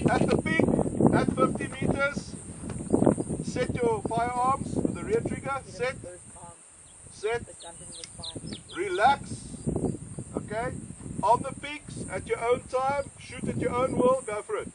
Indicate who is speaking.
Speaker 1: At the peak, at 50 meters, set your firearms with the rear trigger, set, relax, okay? On the peaks, at your own time, shoot at your own will, go for it.